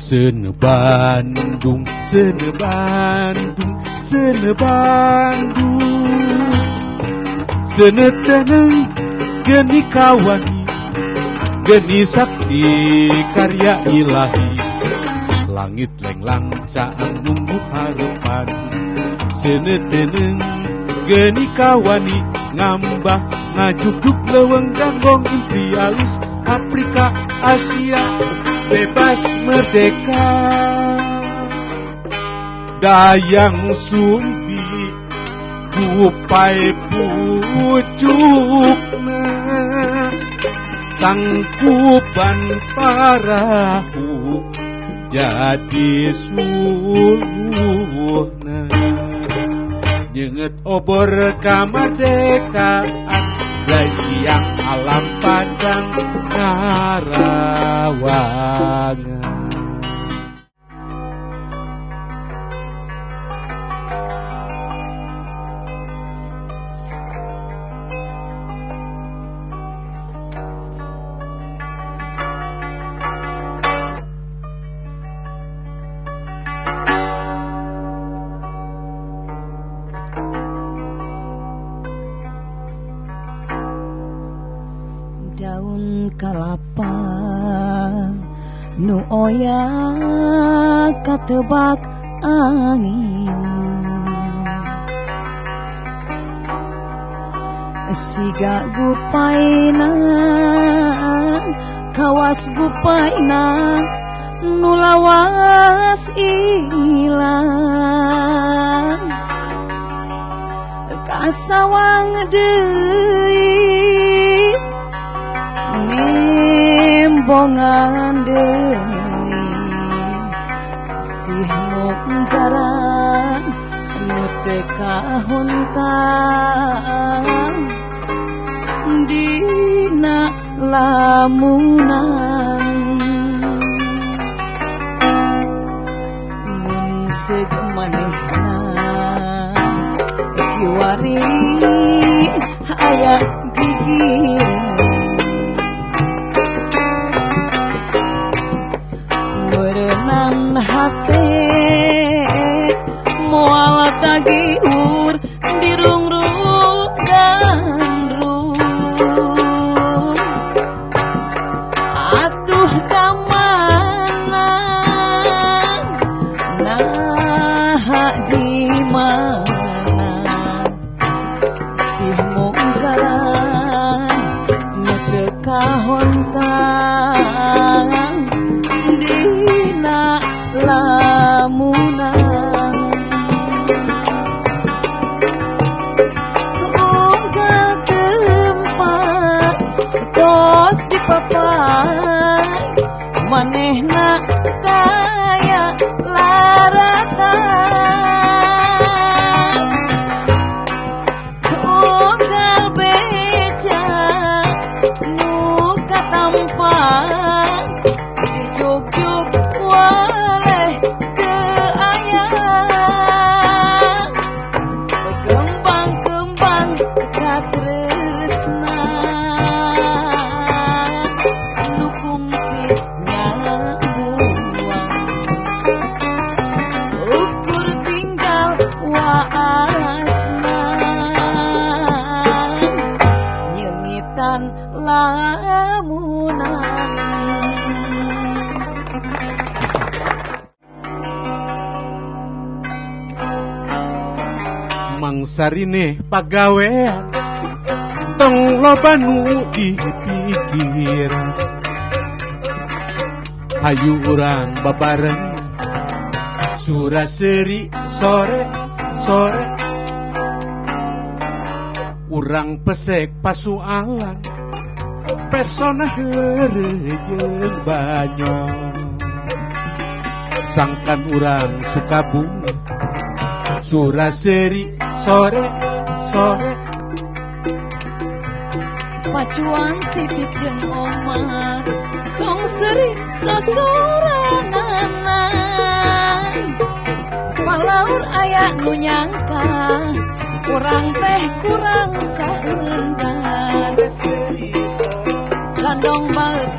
Sene Bandung, Sene Bandung, Sene Bandung, Sene teneng geni kawani, geni sakti karya ilahi. Langit lenglang caang nunggu harapan, Sene teneng geni kawani, ngambah ngajuk-juk leweng ganggong imperialis Afrika Asia bebas merdeka. Dayang Sumbi kupai pucukna, tangkuban parahu jadi suluhna. Nyenget obor kamardekaan, lai siang alam padang ngarawangan. Daun kalapa nu oya katebak angin, siga gupaina kawas gupaina nu lawas ilang, kasawang deui nembongan deui sih mungkaran nu teu kahontang dina lamunan. Mun seug manehna kiwari aya gigireun, hate moal tagiur dirungrung gandrung, atuh kamana nah di mana sih mungkaran nu teu kahontang dina lamunan. Unggal tempat tos dipapai, manehna daya laratan. Unggal beca nu katampak dijuk-juk waleh keayang, kembang-kembang katresna nu kungsi nyaguang, ukur tinggal waasna nyengitan lamunan. Mangsarine pagawean tong loba nu dipikir, hayu urang babareng suraseri sore-sore, urang pesek pasualan pesona heureuh banyong, sangkan urang Sukabumi suraseri sore-sore, pacuan titip jeung omah tong seri sosoranganan, palaur aya nu nyangka kurang teh kurang saeundan, landong baeut